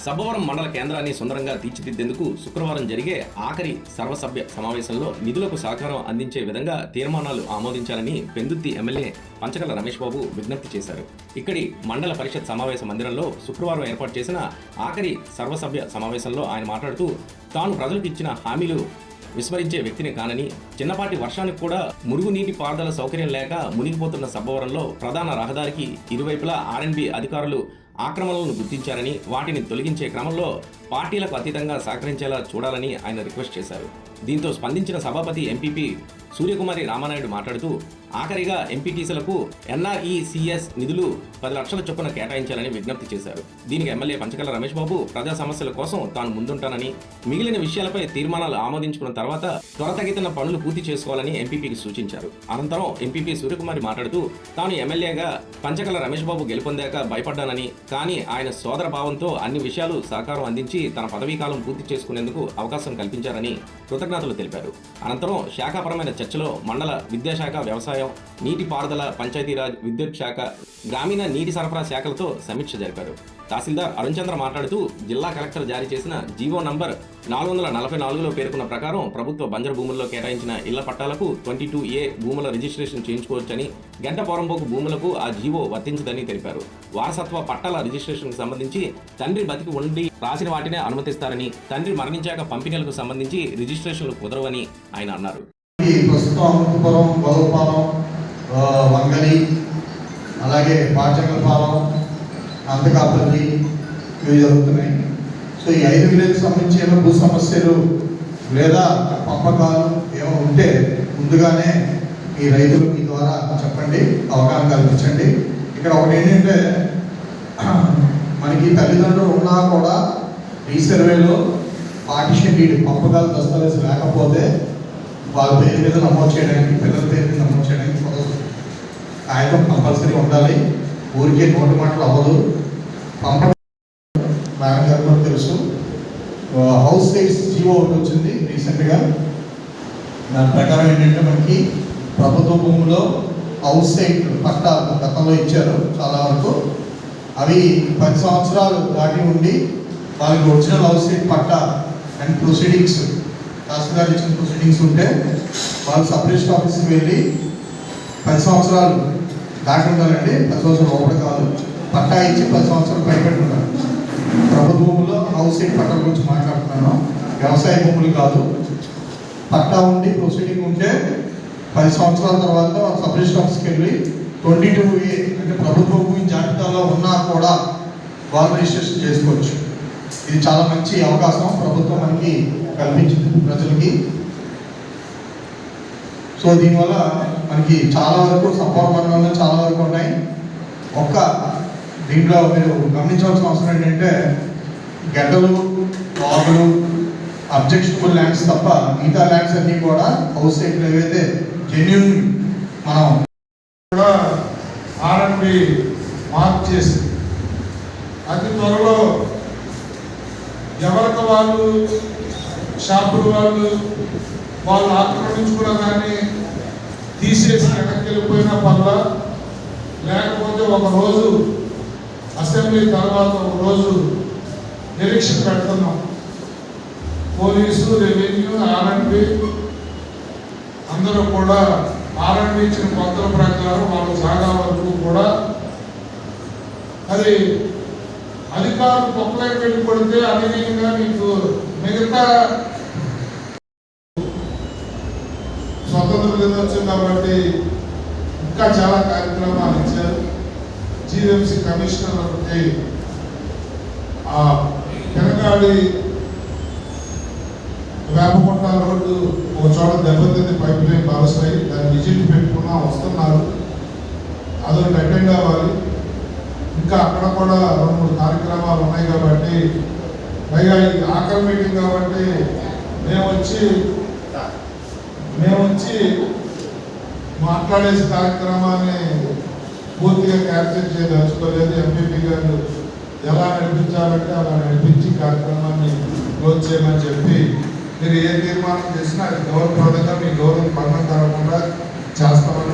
సబ్బవరం మండల కేంద్రాన్ని సుందరంగా తీర్చిదిద్దేందుకు శుక్రవారం జరిగే ఆఖరి సర్వసభ్య సమావేశంలో నిధులకు సహకారం అందించే విధంగా తీర్మానాలు ఆమోదించాలని పెందుర్తి ఎమ్మెల్యే పంచకల రమేష్ బాబు విజ్ఞప్తి చేశారు. ఇక్కడి మండల పరిషత్ సమావేశ మందిరంలో శుక్రవారం ఏర్పాటు చేసిన ఆఖరి సర్వసభ్య సమావేశంలో ఆయన మాట్లాడుతూ తాను ప్రజలకు ఇచ్చిన హామీలు విస్మరించే వ్యక్తిని కానని, చిన్నపాటి వర్షానికి కూడా మురుగునీటి పారుదల సౌకర్యం లేక మునిగిపోతున్న సబ్బవరంలో ప్రధాన రహదారికి ఇరువైపులా ఆర్ఎండ్బి అధికారులు ఆక్రమణలను గుర్తించారని, వాటిని తొలగించే క్రమంలో పార్టీలకు అతీతంగా సహకరించేలా చూడాలని ఆయన రిక్వెస్ట్ చేశారు. దీంతో స్పందించిన సభాపతి ఎంపీపీ సూర్యకుమారి రామానాయుడు మాట్లాడుతూ ఆఖరిగా ఎంపీటీసీలకు ఎన్ఆర్ఈసీఎస్ నిధులు 10 లక్షల చొప్పున కేటాయించాలని విజ్ఞప్తి చేశారు. దీనికి ఎమ్మెల్యే పంచకల రమేష్ బాబు ప్రజా సమస్యల కోసం తాను ముందుంటానని, మిగిలిన విషయాలపై తీర్మానాలు ఆమోదించుకున్న తర్వాత త్వరతగిన పనులు పూర్తి చేసుకోవాలని ఎంపీపీకి సూచించారు. అనంతరం ఎంపీపీ సూర్యకుమారి మాట్లాడుతూ తాను ఎమ్మెల్యేగా పంచకల రమేష్ బాబు గెలుపొందాక భయపడ్డానని, కానీ ఆయన సోదర భావంతో అన్ని విషయాలు సహకారం అందించి తన పదవీ కాలం పూర్తి చేసుకునేందుకు అవకాశం కల్పించారని కృతజ్ఞతలు తెలిపారు. అనంతరం శాఖాపరమైన చర్చలో మండల విద్యాశాఖ, వ్యవసాయం, నీటిపారుదల, పంచాయతీరాజ్, విద్యుత్ శాఖ, గ్రామీణ నీటి సరఫరా శాఖలతో సమీక్ష జరిపారు. తహసీల్దార్ అరుణ్ చంద్ర మాట్లాడుతూ జిల్లా కలెక్టర్ జారీ చేసిన జీవో నంబర్ 444లో పేర్కొన్న ప్రకారం ప్రభుత్వ బంజరు భూముల్లో కేటాయించిన ఇళ్ల పట్టాలకు 22A భూముల రిజిస్ట్రేషన్ చేయించుకోవచ్చని, గంట పోరంబోకు భూములకు ఆ జీవో వర్తించదని తెలిపారు. వారసత్వ పట్టాల రిజిస్ట్రేషన్కు సంబంధించి తండ్రి బతికి ఉండి రాసిన వాటినే అనుమతిస్తారని, తండ్రి మరణించాక పంపిణీలకు సంబంధించి రిజిస్ట్రేషన్లు కుదరవని ఆయన అన్నారు. వంగలి, అలాగే పాచకలపాలెం, అంతకాపల్లి ఇవి జరుగుతున్నాయి. సో ఈ 5 విలేజ్కి సంబంధించి ఏమైనా భూ సమస్యలు లేదా పంపకాలు ఏమో ఉంటే ముందుగానే ఈ రైతులు మీ ద్వారా చెప్పండి, అవగాహన కల్పించండి. ఇక్కడ ఒకటి ఏంటంటే, మనకి తల్లిదండ్రులు ఉన్నా కూడా రీసర్వేలో పార్టిషన్ డీడ్ పంపకాల దస్తావేజ్ లేకపోతే వాళ్ళ పేరు మీద నమోదు చేయడానికి, పిల్లల పేరు మీద నమోదు చేయడానికి కుదరదు. కాగితం కంపల్సరీ ఉండాలి. ఊరికే నోటి మాటలు అవ్వదు. పంపడం మేడం గారు కూడా తెలుసు. హౌస్ సైట్స్ జీవో ఒకటి వచ్చింది రీసెంట్గా. దాని ప్రకారం ఏంటంటే, మనకి ప్రభుత్వ భూమిలో హౌస్ సైట్ పట్టా గతంలో ఇచ్చారు చాలా వరకు. అవి 10 సంవత్సరాలు దాటి ఉండి వాళ్ళకి original house site patta and proceedings, tahsildar ఇచ్చిన ప్రొసీడింగ్స్ ఉంటే వాళ్ళు సబ్ రిజిస్టర్ ఆఫీస్కి వెళ్ళి 10 సంవత్సరాలు దాటి ఉండాలండి. 10 సంవత్సరాలు లోపల కాదు. పట్టా ఇచ్చి 10 సంవత్సరాలు పైబెట్టి ఉండాలి. ప్రభుత్వ భూముల్లో హౌస్ సైట్ పట్టాల గురించి మాట్లాడుతున్నాను, వ్యవసాయ భూములు కాదు. పట్టా ఉండి ప్రొసీడింగ్ ఉంటే 10 సంవత్సరాల తర్వాత సబ్ రిజిస్టర్ ఆఫీస్కి వెళ్ళి 22A అంటే ప్రభుత్వ భూమి జాబితాలో ఉన్నా కూడా వాళ్ళు రిజిస్ట్రేషన్ చేసుకోవచ్చు. ఇది చాలా మంచి అవకాశం ప్రభుత్వం మనకి కల్పించింది ప్రజలకి. సో దీనివల్ల మనకి చాలా వరకు సబ్బవరం చాలా వరకు ఉన్నాయి. ఒక్క దీంట్లో మీరు గమనించవలసిన అవసరం ఏంటంటే, గడ్డలు, వాగులు, అబ్జెక్షనబుల్ ల్యాండ్స్ తప్ప మిగతా ల్యాండ్స్ అన్నీ కూడా హౌస్ సైట్లు ఏవైతే జెన్యూన్ మనం కూడా ఆర్ఎండ్బి మార్క్ చేసి అతి త్వరలో ఎవరికి షాపులు వాళ్ళు ఆక్రమించుకున్నా కానీ తీసేసి వెనక్కి వెళ్ళిపోయినా పర్లా, లేకపోతే ఒకరోజు అసెంబ్లీ తర్వాత ఒకరోజు ఎలక్షన్ పెడుతున్నాం. పోలీసు, రెవెన్యూ, ఆర్ఎండ్బి అందరూ కూడా ఆర్ఎండ్బి ఇచ్చిన కొత్తల ప్రకారం వాళ్ళ జాగా వరకు కూడా అది అధికారులు తొక్కలకి వెళ్ళి కొడితే అదేవిధంగా మీకు మిగతా స్వతంత్ర దినోత్సవం కాబట్టి ఇంకా చాలా కార్యక్రమాలు ఇచ్చారు. జీవీఎంసీ కమిషనర్కి తెలంగాణి వేపకొండ రోడ్డు ఒక చోట దెబ్బతింది, పైప్ లైన్ బాగుస్తాయి, దాన్ని విజిట్ పెట్టుకున్నా వస్తున్నారు. అదొకటి అటెండ్ అవ్వాలి. ఇంకా అక్కడ కూడా 2-3 కార్యక్రమాలు ఉన్నాయి కాబట్టి, పైగా ఇది ఆఖరి మీటింగ్ కాబట్టి మేము వచ్చి మాట్లాడేసి కార్యక్రమాన్ని పూర్తిగా క్యాప్చర్ చేయదలుచుకోలేదు. ఎంపీపీ గారు ఎలా నడిపించాలంటే అలా నడిపించి కార్యక్రమాన్ని క్లోజ్ చేయమని చెప్పి, మీరు ఏ తీర్మానం చేసినా అది గౌరవప్రదంగా మీ గౌరవం భంగం కలగకుండా చేస్తామని